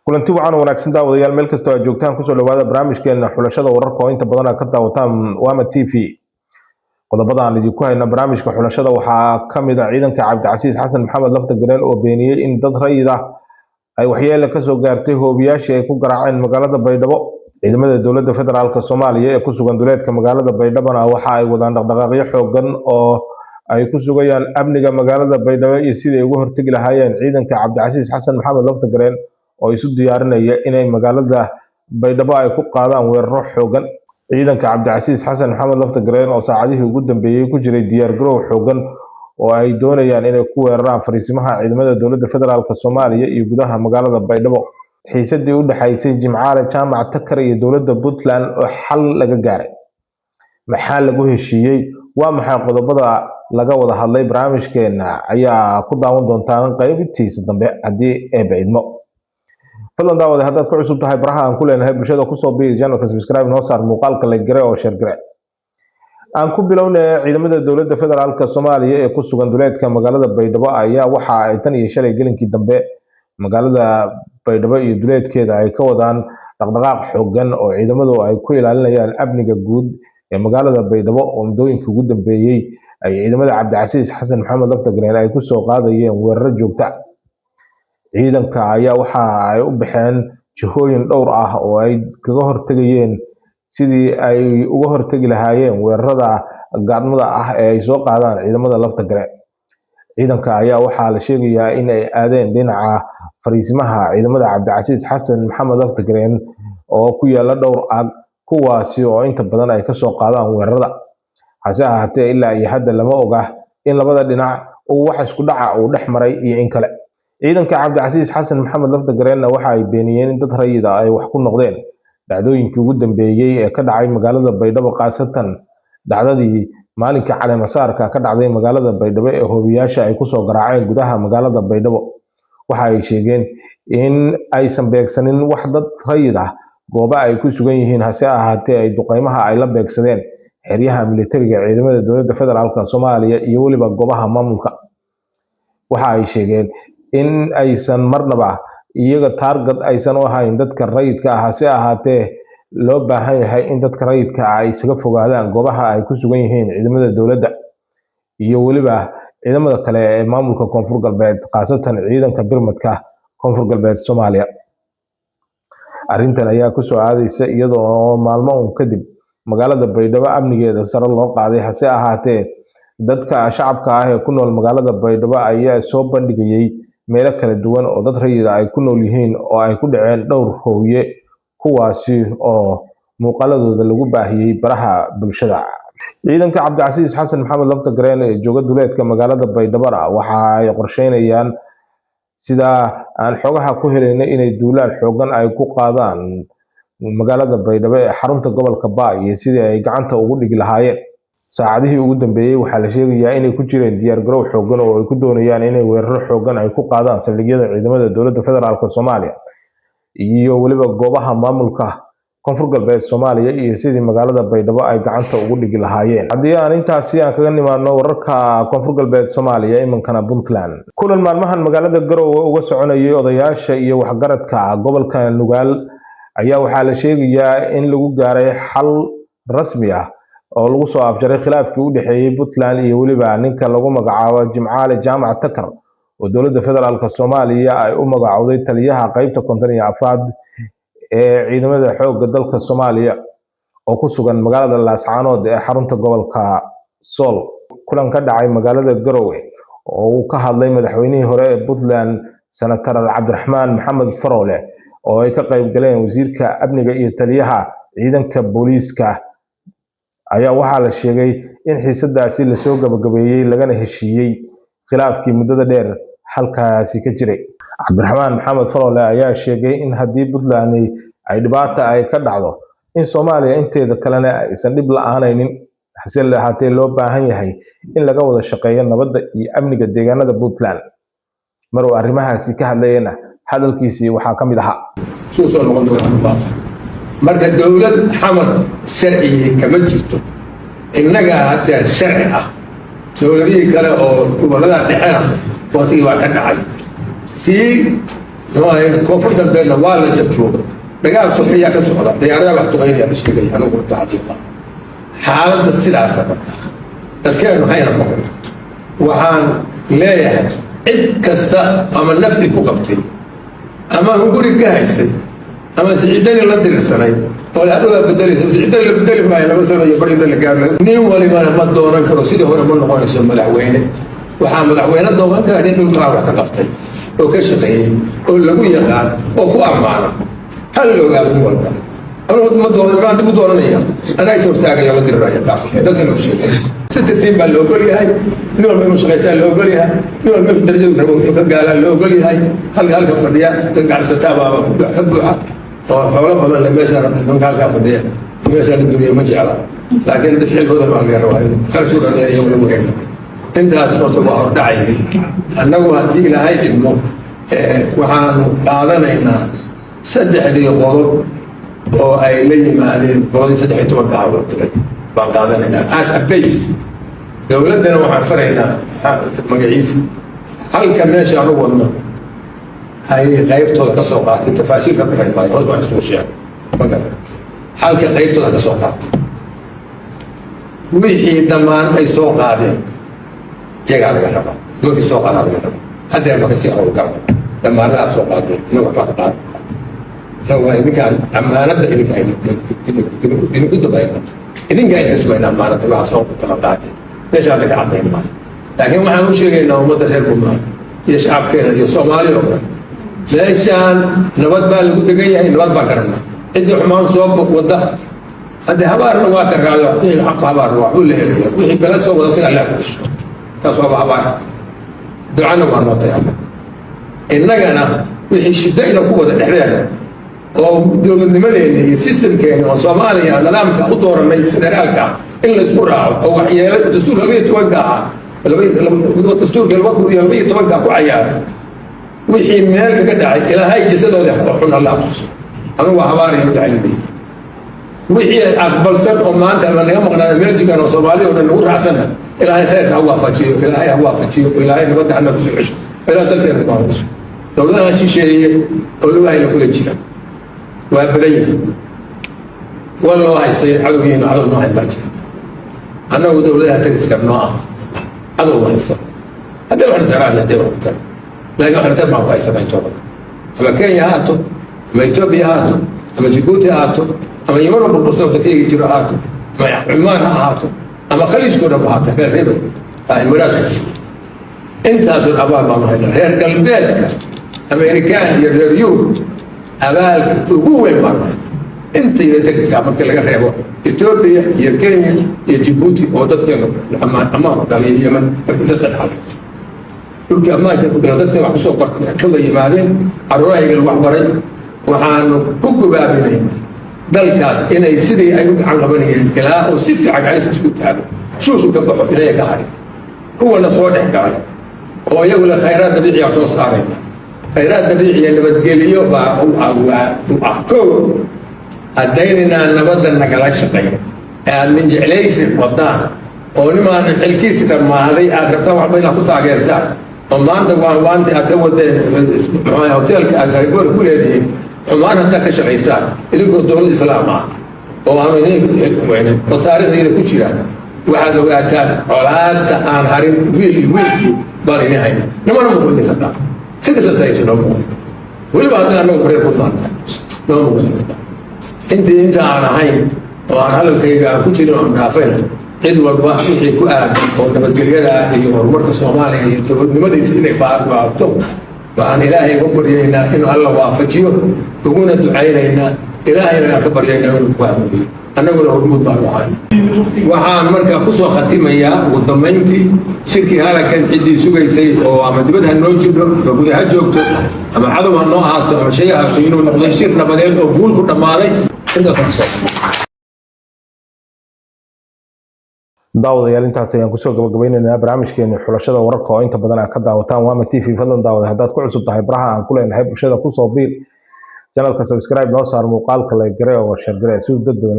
kulanti wacan wanaagsan daawadayaal meel kasta oo joogtaan kusoo dhawaada barnaamijkeena xulashada wararka oo inta badan ka daawataan Wama TV. qodobada aan idinku hayna barnaamijka xulashada waxaa ka mid ah ciidanka Cabdicasiis Xasan Maxamed lafta gareen oo beeniyay in dad rayid ah ay waxyeello ka soo gaartay hoobiyaasha ay ku garaaceen magaalada Baydhabo. ciidamada dowladda federaalka Soomaaliya ee ku sugan duleedka magaalada Baydhabo waxa ay wadaan dhaqdhaqaaqyo xooggan oo ay ku sugayaan amniga magaalada Baydhabo iyo sidii ay uga hortagi lahaayeen ciidanka Cabdicasiis Xasan Maxamed lafta gareen oo isu diyaarinaya inay magaalada Baydhabo ay ku qaadaan weeraro xooggan. ciidanka Cabdicasiis Xasan Maxamed lafta gareen oo saacadihii ugu dambeeyay ku jiray diyaar garow xooggan oo ay doonayaan inay ku weeraraan fariisimaha ciidamada dowladda federaalka Soomaaliya iyo gudaha magaalada Baydhabo. xiisadii u dhaxaysay Jimcaale Jaamac Takar iyo dowladda Puntland oo xal laga gaaray. maxaa lagu heshiiyey? waa maxay qodobada laga wada hadlay? barnaamijkeena ayaa ku daawan doontaan qaybtiisa dambe haddii ay baydmo. fadlan daawada haddaad ku cusub tahay baraha aan ku leenahay bulshada ku soo biiri channelka subscribe noo saar muuqaalka like gare oo share gare. aan ku bilownay ciidamada dowladda federaalka Soomaaliya ee ku sugan duleedka magaalada Baydhabo ayaa waxa ay tan iyo shalay gelinkii dambe magaalada Baydhabo iyo duleedkeeda ay ka wadaan dhaqdhaqaaq xooggan oo ciidamadu ay ku ilaalinayaan amniga guud ee magaalada Baydhabo oo muddooyinkii ugu dambeeyay ay ciidamada Cabdicasiis Xasan Maxamed lafta gareen ay ku soo qaadayeen weeraro joogto ah. ciidanka ayaa waxa ay u baxeen jihooyin dhowr ah oo ay kaga hortagayeen sidii ay uga hortagi lahaayeen weerarada gaadmada ah ee ay soo qaadaan ciidamada lafta gareen. ciidanka ayaa waxaa la sheegayaa in ay aadeen dhinaca fariisimaha ciidamada Cabdicasiis Xasan Maxamed lafta gareen oo ku yaala dhowr aag kuwaasi oo inta badan ay ka soo qaadaan weerarada. hase ahaatee ilaa iyo hadda lama oga in labada dhinac uu wax isku dhaca uu dhex maray iyo in kale. ciidanka Cabdicasiis Xasan Maxamed lafta gareen waxa ay beeniyeen in dad rayid ah ay wax ku noqdeen dhacdooyinkii ugu dambeeyay ee ka dhacay magaalada Baydhabo, qaasatan dhacdadii maalinka caleemasaarka ka dhacday magaalada Baydhabo ee hoobiyaasha ay ku soo garaaceen gudaha magaalada Baydhabo. waxa ay sheegeen in aysan beegsanin wax dad rayid ah goobo ay ku sugan yihiin, hase ahaatee ay duqeymaha ay la beegsadeen xeryaha militariga ciidamada dowladda federaalka Soomaaliya iyo waliba goobaha maamulka. waxa ay sheegeen in aysan marnaba iyaga target aysan u ahayn dadka rayidka ah, hase ahaatee loo baahan yahay in dadka rayidka ah ay isaga fogaadaan goobaha ay ku sugan yihiin ciidamada dowladda iyo waliba ciidamada kale ee maamulka Koonfur Galbeed, qaasatan ciidanka birmadka Koonfur Galbeed Soomaaliya. arrintan ayaa ku soo aadaysa iyadoo maalmo kadib magaalada Baydhabo amnigeeda sare loo qaaday, hase ahaatee dadka shacabka ah ee ku nool magaalada Baydhabo ayaa soo bandhigayay meelo kala duwan oo dad rayid ay ku nool yihiin oo ay ku dhaceen dhowr hooye kuwaasi oo muuqaaladooda lagu baahiyay baraha bulshada. ciidanka Cabdicasiis Xasan Maxamed lafta gareen ee jooga duleedka magaalada Baydhabo waxa ay qorsheynayaan sida aan xogaha ku helaynay inay duulaan xooggan ay ku qaadaan magaalada Baydhabo ee xarunta gobolka Baay iyo sidii ay gacanta ugu dhigi lahaayeen. saacadihii ugu dambeeyay waxaa la sheegayaa inay ku jireen diyaar garow xooggan oo ay ku doonayaan inay weeraro xooggan ay ku qaadaan saldhigyada ciidamada dowladda federaalka Soomaaliya iyo waliba goobaha maamulka Koonfur Galbeed Soomaaliya iyo sidii magaalada Baydhabo ay gacanta ugu dhigi lahaayeen. haddii aan intaasi aan kaga nimaadno wararka Koonfur Galbeed Soomaaliya imankana Puntland. kulan maalmahan magaalada Garowe uga soconayay odayaasha iyo waxgaradka gobolka Nugaal ayaa waxaa la sheegayaa in lagu gaaray xal rasmi ah oo lagu soo afjaray khilaafkii u dhaxeeyay Puntland iyo waliba ninka lagu magacaabo Jimcaale Jaamac Takar oo dowladda federaalka Soomaaliya ay u magacowday taliyaha qaybta 54aad ee ciidamada xoogga dalka Soomaaliya oo ku sugan magaalada Laascaanood ee xarunta gobolka Sool. kulan ka dhacay magaalada Garowe oo uu ka hadlay madaxweynihii hore ee Puntland Senator Cabdiraxmaan Maxamed Faroole oo ay ka qayb galeen wasiirka amniga iyo taliyaha ciidanka booliiska ayaa waxaa la sheegay in xiisadaasi la soo gabagabeeyay lagana heshiiyey khilaafkii muddada dheer halkaasi ka jiray. Cabdiraxmaan Maxamed Faroole ayaa sheegay in haddii Puntland ay dhibaato ay ka dhacdo in Soomaaliya inteeda kalena aysan dhib la'aanaynin, hase ahaatee loo baahan yahay in laga wada shaqeeyo nabadda iyo amniga deegaanada Puntland. maruu arrimahaasi ka hadlayna hadalkiisii waxaa ka mid ahaa marka dowlad xamar sharci kama jirto, innaga hadda sharci ah. dowladihii kale oo gobolada dhexena waqtigii waa ka dhacay. tii koonfur galbeedna waa la jabjooga dagaal sokeeyaa ka socda diyaaradaha wax duqeynaya la sheegaya anigu runta xaqiiqa xaaladda sidaasa marka dadkeenu hayna noqon waxaan leeyahay cid kasta ama nafli ku qabtay ama hunguri ka haysay ama siciidani la dirirsanay oo la adoo bedelaysa siciidani la bedeli maayo laba sano iyo barida la gaaro nin walibana ma doonan karo sidii hore ma noqonayso madaxweyne waxaa madaxweyne doonan kara nin dhulka wax ka qabtay oo ka shaqeeyey oo lagu yaqaan oo ku ammaana hal la ogaado nin walba أنا ما دون ما عندي بدون أنا أنا يصير تاجي يلا كده رايح كاس ده كله شيء ست سنين باللوجلي هاي نور ما مش غير اللوجلي هاي نور ما درجة نروح قال اللوجلي هاي هل كفردية تنقل ستابة كبوعة فولا بدل لما شاء من قال كفردية ما شاء الدنيا ما شاء الله لكن دفع الهدى ما غير واحد خرسوا لنا يوم المهم أنت أسمعت الله داعي أنه هدي إلى هاي الموت وحان قالنا إن سدح لي قلوب oo ay la yimaadeen boqol 13 dacwad tagay baan qaadanaynaa as a base dowladana waxaan faraynaa magaciisa halka meesha aan u wadno ay qaybtooda ka soo qaatay tafaasiil ka bixin maayo hoos baan isku sheegay magala halka qaybtooda ka soo qaatay wixii dhammaan ay soo qaadeen iyagaa laga rabaa markii soo qaadaan laga rabaa hadda ma kasii howlgalo dhammaanadaa soo qaadeen inuu waxba ka qaado سواء إذا كان أمانة إذا كنت باينة إذا كان اسمه أمانة الله صوب الطلقات ليش هذا كعبين ما لكن ما هو شيء إنه مدة هرب ما يشعب كنا يصومالي ولا ليش كان نبض بال كنت جاي نبض بكرنا إدي حمام صوب وده هذا هبار نواكر على إيه حق هبار وعول له ويحب لا صوب ولا سير لا كش تصوب هبار دعنا ما نطيعنا إنك أنا ويحش دينا قوة الإحلال oo dowladnimadeena iyo systemkeena oo Soomaaliya nidaamka u dooranay federaalka in la isku raaco oo waxyeelay dastuurka 12 ah dastuurka 12 ku cayaaray wixii meel ka dhacay ilaahay jisadooda xun Allah tus anigu habaariyo daciilay wixii aqbalsan oo maanta laga maqnaa meel jigan oo Soomaaliya oo dhan u raacsana ilaahay khayr ha waafajiyo ilaahay nabad aan ku soo ilaa dalkeena baarus dowladaha shisheeye oo loo hayla kula jiraan وابريه والله هيستوي عدوين عدو ما هيباجي أنا ودولها ترس كبناء عدو ما يصير هذا واحد ترى هذا واحد ترى لكن واحد ترى ما هو هيسمع يتوقع أما كينيا هاتو أما إثيوبيا هاتو أما جيبوتي هاتو أما يمروا بالقصة كثير يجروا هاتو أما عمان هاتو أما خليج كورة هاتو كان ريبل هاي مرات أنت هاتو الأبواب ما هنا هي قلبيتك أمريكان يريو أبالك وجوه المرة أنت اللي تكسر مركز لك ريبو إثيوبيا يا كينيا يا جيبوتي وضدك أما قال اليمن تدخل حاجة تلك أما تقول ضدك وحصو برت كل يمالين الرأي الوحبرين وحان كوكو بابين دلكاس إن يصير أيوك عن غبني إلى وصف عجائز سكوت هذا شو كبحوا إلى كهاري هو اللي صوتح قاعد هو يقول خيرات طبيعية وصوص صارين خيرات طبيعية اللي بتقليه وأحكو هدينا نبضل نقلاش شقير من جعليس وضان ولما نحلكيس لما هذه أدربتها وحبينا قصة غير ذات وما أنت وأنت أتود معي هوتيل كأقربور كل هذه وما أنت كشقيسان اللي يقول دولة الإسلام وأنا وين وتاريخ اللي كشيران واحد وقتان علاد عن هارين ويل بالي نهاية نما نقول كذا سيد سيد نوم ولا بعد أنا أقرأ قرآن نوم أنت أنا هاي وأنا هلا كي كتير من عفين عيد والباح في كؤاد ونبتقليها هي مركز سومالي تقول لماذا يصير بعد بعضهم وأن إلهي أكبر ينا إنه الله وافجيه تقول دعينا إن إلهي أكبر ينا ونقوم أنا أقول هرمود بالوحاني waxaan markaa ku soo khatimayaa ugu dambeyntii shirkii halakan cidii sugaysay oo ama dibadda noo jidho ama gudaha joogto ama cadow ha noo ahaato ama shay ahaato inuu noqday shir nabadeed oo guul ku dhammaaday daawadayaal intaas ayaan kusoo gabagabaynaynaa barnaamijkeena xulashada wararka oo inta badan aad ka daawataan Wama TV fadlan daawada haddaad ku cusub tahay baraha aan ku leenahay bulshada ku soo biir channelka subscribe noo saar muuqaalka like gareeyo oo share gareeyo si dad badan